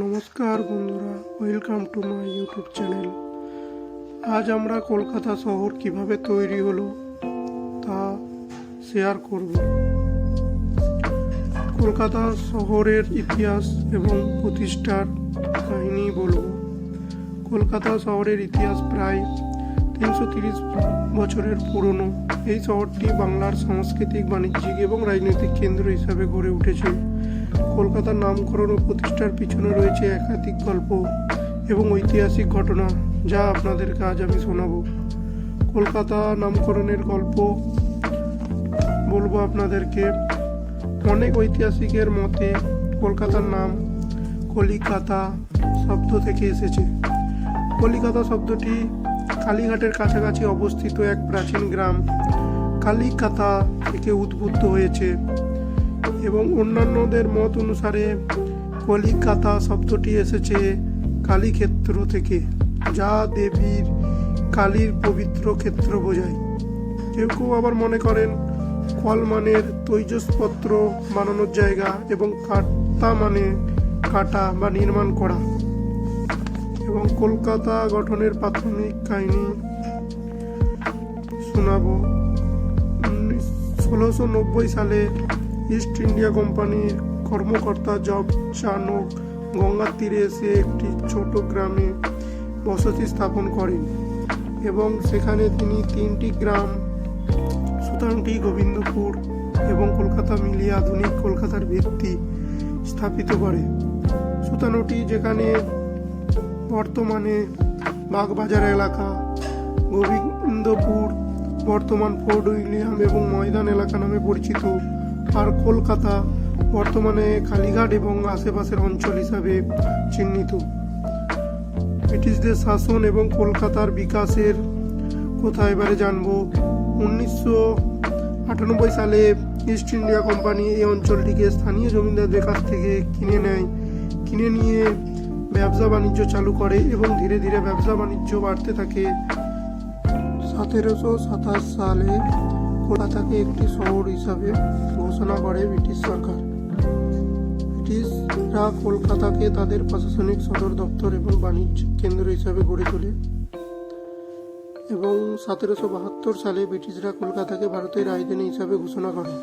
নমস্কার বন্ধুরা, welcome to my YouTube channel. আজ আমরা কলকাতা শহর কিভাবে তৈরি হলো তা শেয়ার করব। কলকাতা শহরের ইতিহাস এবং প্রতিষ্ঠার কাহিনী বলবো। কলকাতা শহরের ইতিহাস প্রায় 330 বছরের পুরনো। এই শহরটি বাংলার সাংস্কৃতিক, বাণিজ্যিক এবং রাজনৈতিক কেন্দ্র হিসাবে গড়ে উঠেছে। কলকাতার নামকরণ ও প্রতিষ্ঠার পিছনে রয়েছে একাধিক গল্প এবং ঐতিহাসিক ঘটনা, যা আপনাদেরকে আজ আমি শোনাবো। কলকাতা নামকরণের গল্প বলবো আপনাদেরকে। অনেক ঐতিহাসিকের মতে কলকাতার নাম কলিকাতা শব্দ থেকে এসেছে। কলিকাতা শব্দটি কালীঘাটের কাছাকাছি অবস্থিত এক প্রাচীন গ্রাম কালিকাতা থেকে উদ্ভূত হয়েছে এবং অন্যান্যদের মত অনুসারে কলিকাতা শব্দটি এসেছে কালীক্ষেত্র থেকে, যা দেবীর কালীর পবিত্র ক্ষেত্র বোঝায়। কেউ কেউ আবার মনে করেন কল মানের তৈজসপত্র বানানোর জায়গা এবং কাটা মানে কাটা বা নির্মাণ করা। এবং কলকাতা গঠনের প্রাথমিক কাহিনী শোনাবো। 1690 সালে ইস্ট ইন্ডিয়া কোম্পানির কর্মকর্তা জব চানক গঙ্গার তীরে এসে একটি ছোট গ্রামে বসতি স্থাপন করেন এবং সেখানে তিনি 3টি গ্রাম সুতানুটি, গোবিন্দপুর এবং কলকাতা মিলিয়ে আধুনিক কলকাতার ভিত্তি স্থাপিত করে। সুতানুটি, যেখানে বর্তমানে বাগবাজার এলাকা, গোবিন্দপুর বর্তমান ফোর্ট উইলিয়াম এবং ময়দান এলাকা নামে পরিচিত, আর কলকাতা বর্তমানে কালীঘাট এবং আশেপাশের অঞ্চল হিসাবে চিহ্নিত। ব্রিটিশদের শাসন এবং কলকাতার বিকাশের কথা এবারে জানবো। 1998 সালে ইস্ট ইন্ডিয়া কোম্পানি এই অঞ্চলটিকে স্থানীয় জমিদারদের কাছ থেকে কিনে নিয়ে ব্যবসা বাণিজ্য চালু করে এবং ধীরে ধীরে ব্যবসা বাণিজ্য বাড়তে থাকে। 1727 সালে কলকাতাকে একটি শহর হিসাবে ঘোষণা করে ব্রিটিশ সরকার। ব্রিটিশরা কলকাতাকে তাদের প্রশাসনিক সদর দপ্তর এবং বাণিজ্য কেন্দ্র হিসাবে গড়ে তোলে এবং 1772 সালে ব্রিটিশরা কলকাতাকে ভারতের রাজধানী হিসাবে ঘোষণা করে।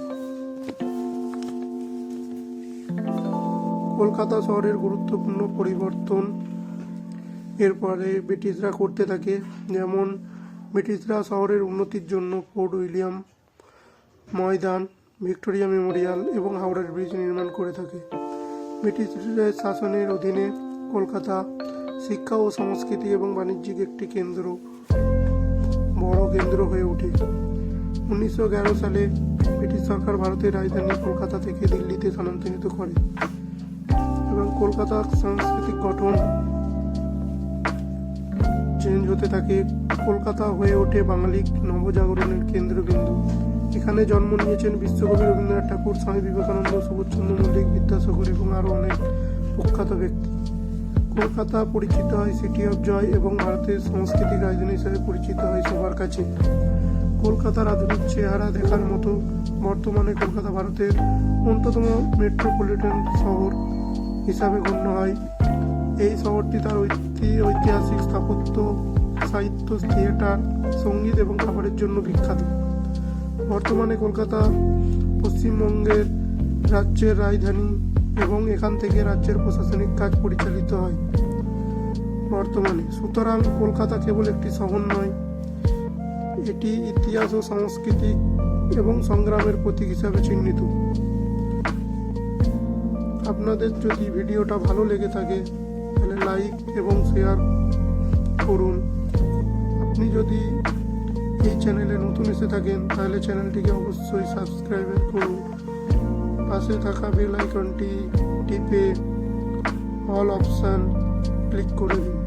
কলকাতা শহরের গুরুত্বপূর্ণ পরিবর্তন এরপরে ব্রিটিশরা করতে থাকে, যেমন ব্রিটিশরা শহরের উন্নতির জন্য ফোর্ট উইলিয়াম, ময়দান, ভিক্টোরিয়া মেমোরিয়াল এবং হাওড়ার ব্রিজ নির্মাণ করে থাকে। ব্রিটিশদের শাসনের অধীনে কলকাতা শিক্ষা ও সংস্কৃতি এবং বাণিজ্যিক একটি বড় কেন্দ্র হয়ে ওঠে। 1911 সালে ব্রিটিশ সরকার ভারতের রাজধানী কলকাতা থেকে দিল্লিতে স্থানান্তরিত করে এবং কলকাতার সাংস্কৃতিক গঠন চেঞ্জ হতে থাকে। কলকাতা হয়ে ওঠে বাঙালি নবজাগরণের কেন্দ্রবিন্দু। এখানে জন্ম নিয়েছেন বিশ্বকবি রবীন্দ্রনাথ ঠাকুর, স্বামী বিবেকানন্দ, সুভাষচন্দ্র মল্লিক, বিদ্যাসাগর এবং আরও অনেক প্রখ্যাত ব্যক্তি। কলকাতা পরিচিত হয় সিটি অফ জয় এবং ভারতের সাংস্কৃতিক রাজধানী হিসেবে পরিচিত হয় সবার কাছে। কলকাতার আধুনিক চেহারা দেখার মতো। বর্তমানে কলকাতা ভারতের অন্যতম মেট্রোপলিটন শহর হিসাবে গণ্য হয়। এই শহরটি তার ঐতিহাসিক স্থাপত্য, সাহিত্য, থিয়েটার, সঙ্গীত এবং খাবারের জন্য বিখ্যাত। বর্তমানে কলকাতা পশ্চিমবঙ্গের রাজ্যের রাজধানী এবং এখান থেকে রাজ্যের প্রশাসনিক কাজ পরিচালিত হয় বর্তমানে। সুতরাং কলকাতা কেবল একটি শহর নয়, এটি ইতিহাস ও সাংস্কৃতিক এবং সংগ্রামের প্রতীক হিসাবে চিহ্নিত। আপনাদের যদি ভিডিওটা ভালো লেগে থাকে তাহলে লাইক এবং শেয়ার করুন। আপনি যদি এই চ্যানেলে নতুন এসে থাকেন তাহলে চ্যানেলটিকে অবশ্যই সাবস্ক্রাইব করুন। পাশে থাকা বেল আইকনটি টিপে অল অপশান ক্লিক করে দিন।